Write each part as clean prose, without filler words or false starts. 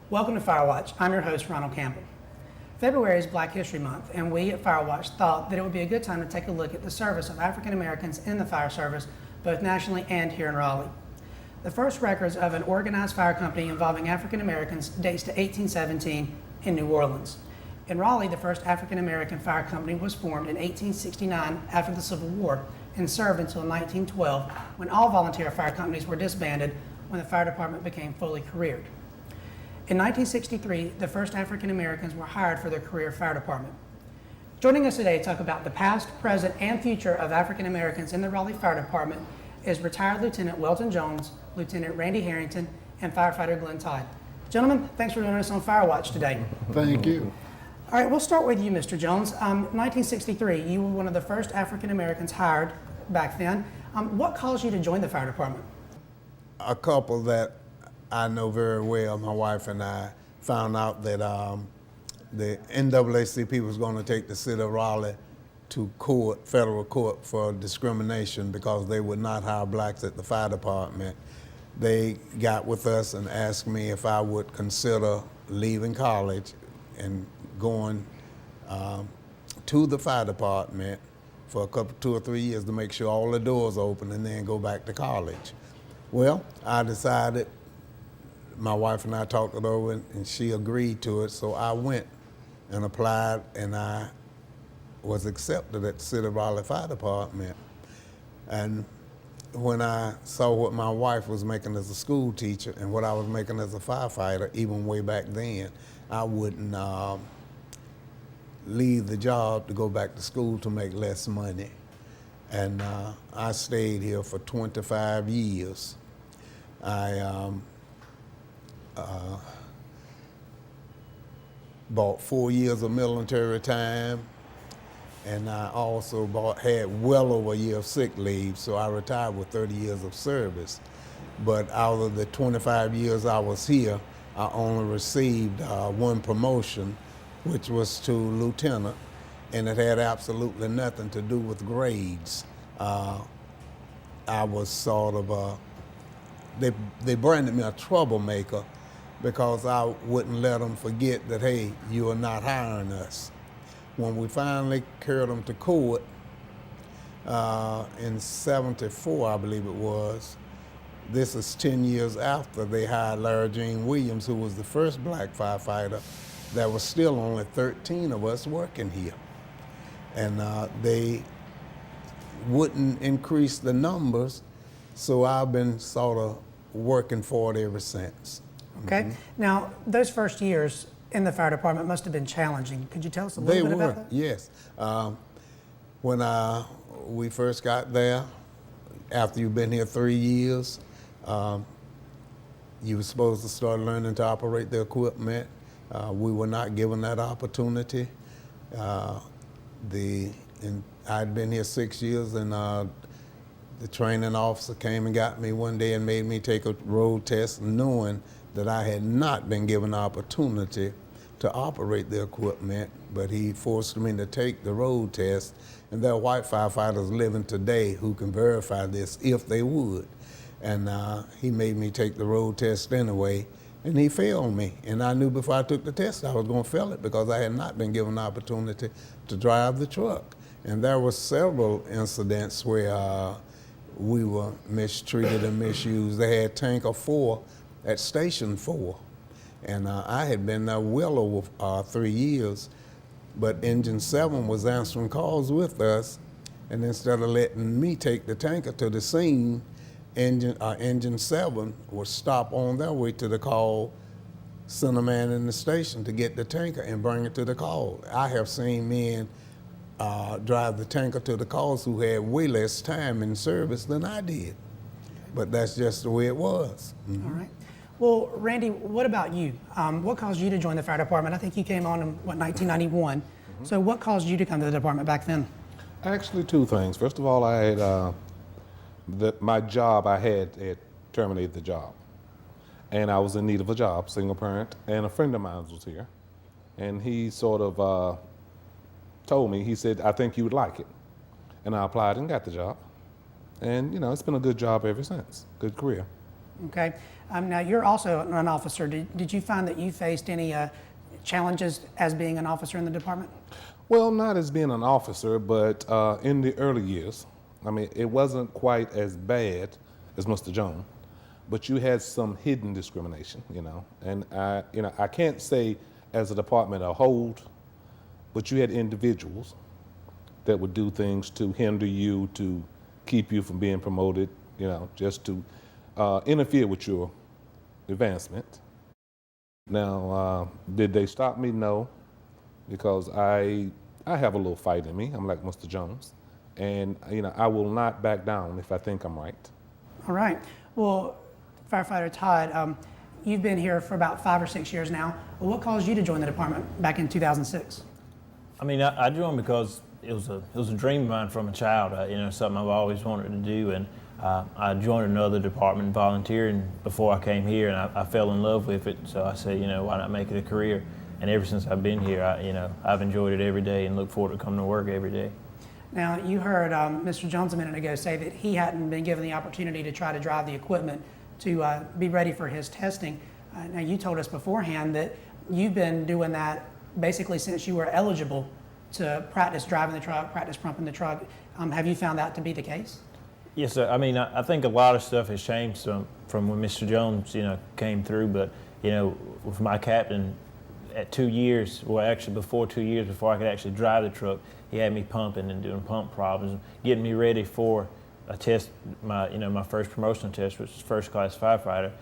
Welcome to FireWatch. I'm your host, Ronald Campbell. February is Black History Month, and we at FireWatch thought that it would be a good time to take a look at the service of African Americans in the fire service, both nationally and here in Raleigh. The first records of an organized fire company involving African Americans dates to 1817 in New Orleans. In Raleigh, the first African American fire company was formed in 1869 after the Civil War and served until 1912, when all volunteer fire companies were disbanded when the fire department became fully careered. In 1963, the first African Americans were hired for their career fire department. Joining us today to talk about the past, present, and future of African Americans in the Raleigh Fire Department is retired Lieutenant Welton Jones, Lieutenant Randy Harrington, and firefighter Glenn Todd. Gentlemen, thanks for joining us on FireWatch today. Thank you. All right, we'll start with you, Mr. Jones. 1963, you were one of the first African Americans hired back then. What caused you to join the fire department? A couple that I know very well, my wife and I, found out that the NAACP was going to take the city of Raleigh to court, federal court, for discrimination because they would not hire blacks at the fire department. They got with us and asked me if I would consider leaving college and going to the fire department for a couple, 2 or 3 years to make sure all the doors open and then go back to college. Well, I decided, my wife and I talked it over and she agreed to it, so I went and applied and I was accepted at the City of Raleigh Fire Department. And when I saw what my wife was making as a school teacher and what I was making as a firefighter, even way back then, I wouldn't leave the job to go back to school to make less money. And I stayed here for 25 years. I bought 4 years of military time, and I also had well over a year of sick leave, so I retired with 30 years of service. But out of the 25 years I was here, I only received one promotion, which was to lieutenant, and it had absolutely nothing to do with grades. I was sort of they branded me a troublemaker because I wouldn't let them forget that, hey, you are not hiring us. When we finally carried them to court in '74, I believe it was, this is 10 years after they hired Larry Jean Williams, who was the first black firefighter. There was still only 13 of us working here. And they wouldn't increase the numbers, so I've been sort of working for it ever since. Okay. Mm-hmm. Now, those first years in the fire department must have been challenging. Could you tell us a little bit about that? Yes. When we first got there, after you've been here 3 years, you were supposed to start learning to operate the equipment. We were not given that opportunity. I'd been here 6 years, and the training officer came and got me one day and made me take a road test, knowing that I had not been given the opportunity to operate the equipment, but he forced me to take the road test, and there are white firefighters living today who can verify this if they would. And he made me take the road test anyway, and he failed me. And I knew before I took the test I was going to fail it because I had not been given the opportunity to drive the truck. And there were several incidents where we were mistreated and misused. They had Tanker 4 at Station 4. And I had been there well over 3 years, but Engine 7 was answering calls with us, and instead of letting me take the tanker to the scene, Engine 7 would stop on their way to the call, send a man in the station to get the tanker and bring it to the call. I have seen men drive the tanker to the calls who had way less time in service than I did, but that's just the way it was. Mm-hmm. All right. Well, Randy, what about you? What caused you to join the fire department? I think you came on in, 1991. Mm-hmm. So what caused you to come to the department back then? Actually, two things. First of all, I had my job, I had terminated the job. And I was in need of a job, single parent, and a friend of mine was here. And he sort of told me, he said, I think you would like it. And I applied and got the job. And, you know, it's been a good job ever since, good career. Okay. Now, you're also an officer. Did you find that you faced any challenges as being an officer in the department? Well, not as being an officer, but in the early years, I mean, it wasn't quite as bad as Mr. Jones, but you had some hidden discrimination, and I can't say as a department a whole, but you had individuals that would do things to hinder you, to keep you from being promoted, just to interfere with your advancement. Now, did they stop me? No, because I have a little fight in me. I'm like Mr. Jones, and I will not back down if I think I'm right. All right. Well, Firefighter Todd, you've been here for about 5 or 6 years now. Well, what caused you to join the department back in 2006? I mean, I joined because it was a dream of mine from a child. Something I've always wanted to do, and I joined another department volunteering before I came here, and I fell in love with it. So I said, why not make it a career? And ever since I've been here, I've enjoyed it every day and look forward to coming to work every day. Now, you heard Mr. Jones a minute ago say that he hadn't been given the opportunity to try to drive the equipment to be ready for his testing. Now, you told us beforehand that you've been doing that basically since you were eligible to practice driving the truck, practice pumping the truck. Have you found that to be the case? Yes, sir. I mean, I think a lot of stuff has changed from when Mr. Jones, came through. But, with my captain, at 2 years, well, actually before 2 years, before I could actually drive the truck, he had me pumping and doing pump problems, getting me ready for a test, my first promotional test, which was first class firefighter,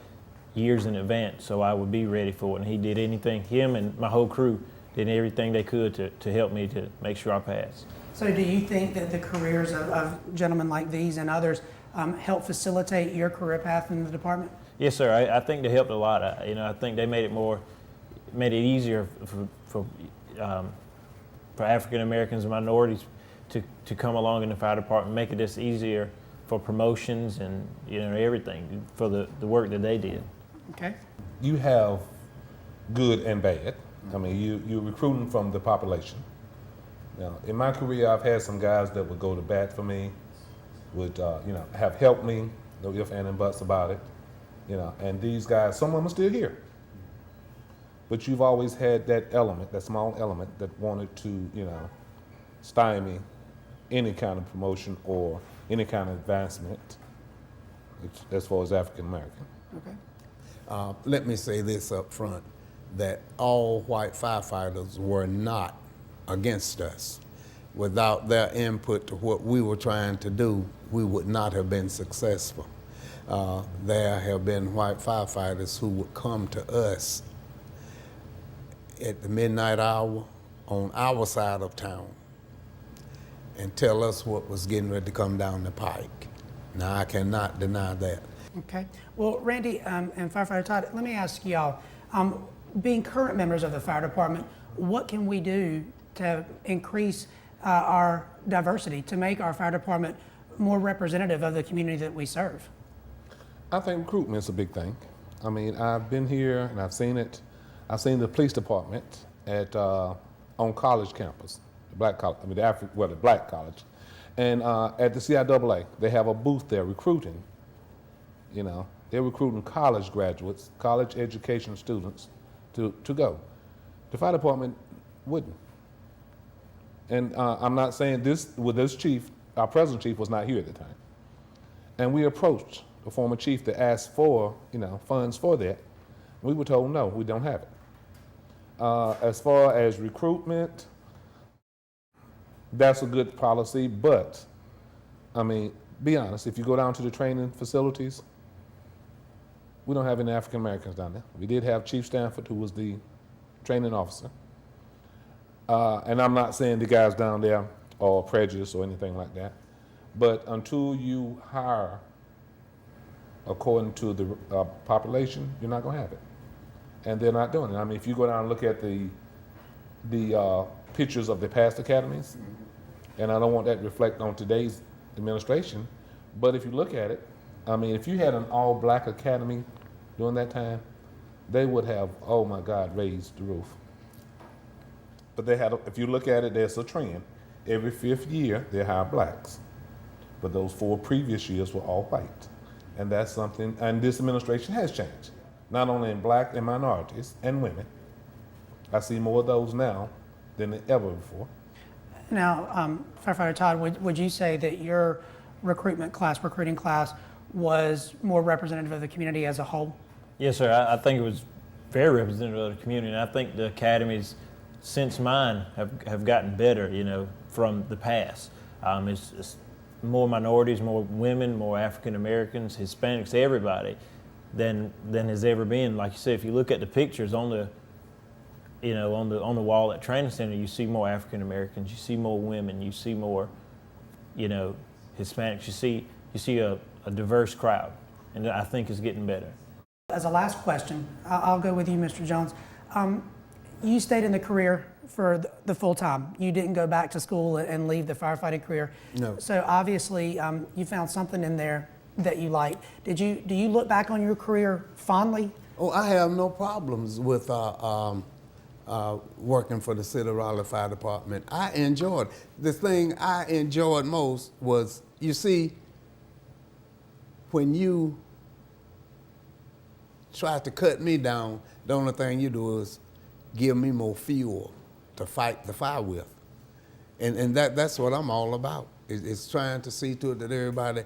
years in advance, so I would be ready for it. And he did anything, him and my whole crew did everything they could to help me to make sure I passed. So do you think that the careers of gentlemen like these and others help facilitate your career path in the department? Yes, sir. I think they helped a lot. I think they made it easier for African Americans and minorities to come along in the fire department, make it just easier for promotions and everything for the work that they did. Okay. You have good and bad. I mean, you're recruiting from the population. Now, in my career, I've had some guys that would go to bat for me, would have helped me, no ifs, ands, and buts about it. And these guys, some of them are still here. But you've always had that element, that small element that wanted to, stymie any kind of promotion or any kind of advancement as far as African American. Okay. Let me say this up front, that all white firefighters were not against us. Without their input to what we were trying to do, we would not have been successful. There have been white firefighters who would come to us at the midnight hour on our side of town and tell us what was getting ready to come down the pike. Now, I cannot deny that. Okay. Well, Randy and Firefighter Todd, let me ask y'all, being current members of the fire department, what can we do to increase our diversity, to make our fire department more representative of the community that we serve? I think recruitment is a big thing. I mean, I've been here and I've seen it. I've seen the police department on college campus, the black college, the black college, and at the CIAA, they have a booth there recruiting. They're recruiting college graduates, college education students to go. The fire department wouldn't. And I'm not saying this with this chief. Our present chief was not here at the time, and we approached the former chief to ask for funds for that. We were told no, we don't have it. As far as recruitment, that's a good policy, but I mean, be honest, if you go down to the training facilities, we don't have any African Americans down there. We did have Chief Stanford, who was the training officer. And I'm not saying the guys down there are prejudiced or anything like that, but until you hire according to the population, you're not going to have it. And they're not doing it. I mean, if you go down and look at the pictures of the past academies, and I don't want that to reflect on today's administration, but if you look at it, I mean, if you had an all-black academy during that time, they would have, oh my God, raised the roof. But they had, if you look at it, there's a trend. Every 5th year, they hire blacks. But those 4 previous years were all white. And that's something, and this administration has changed, not only in black and minorities and women. I see more of those now than ever before. Now, Firefighter Todd, would you say that your recruiting class, was more representative of the community as a whole? Yes, sir. I think it was very representative of the community, and I think the academies since mine have gotten better, you know, from the past. It's more minorities, more women, more African Americans, Hispanics, everybody than has ever been. Like you said, if you look at the pictures on the, you know, on the wall at training center, you see more African Americans, you see more women, you see more, you know, Hispanics. You see a diverse crowd, and I think it's getting better. As a last question, I'll go with you, Mr. Jones. You stayed in the career for the full time. You didn't go back to school and leave the firefighting career. No. So obviously, you found something in there that you liked. Do you look back on your career fondly? Oh, I have no problems with working for the City of Raleigh Fire Department. I enjoyed. The thing I enjoyed most was, you see, when you try to cut me down, the only thing you do is give me more fuel to fight the fire with. And that's what I'm all about. It's trying to see to it that everybody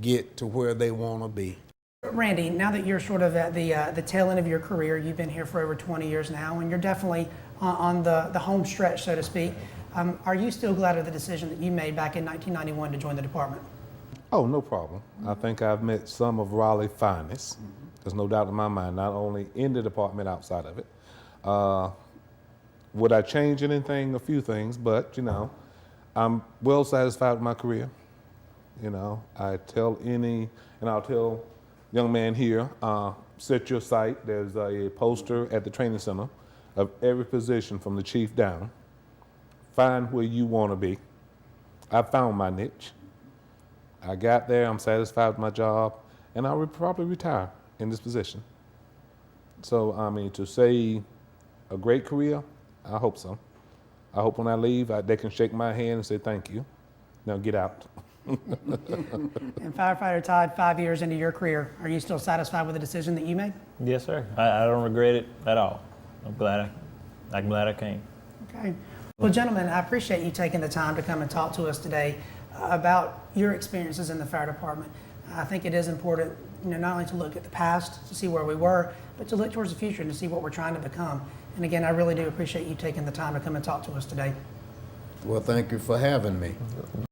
get to where they want to be. Randy, now that you're sort of at the tail end of your career, you've been here for over 20 years now, and you're definitely on the home stretch, so to speak. Are you still glad of the decision that you made back in 1991 to join the department? Oh, no problem. I think I've met some of Raleigh's finest. There's no doubt in my mind, not only in the department, outside of it. Would I change anything? A few things, but, you know, I'm well satisfied with my career. You know, I'll tell young man here, set your sight. There's a poster at the training center of every position from the chief down. Find where you want to be. I found my niche. I got there, I'm satisfied with my job, and I would probably retire in this position. So, I mean, to say a great career, I hope so. I hope when I leave, they can shake my hand and say thank you. Now get out. And Firefighter Todd, 5 years into your career, are you still satisfied with the decision that you made? Yes, sir. I don't regret it at all. I'm glad I came. Okay. Well, gentlemen, I appreciate you taking the time to come and talk to us today about your experiences in the fire department. I think it is important, you know, not only to look at the past to see where we were, but to look towards the future and to see what we're trying to become. And again, I really do appreciate you taking the time to come and talk to us today. Well, thank you for having me.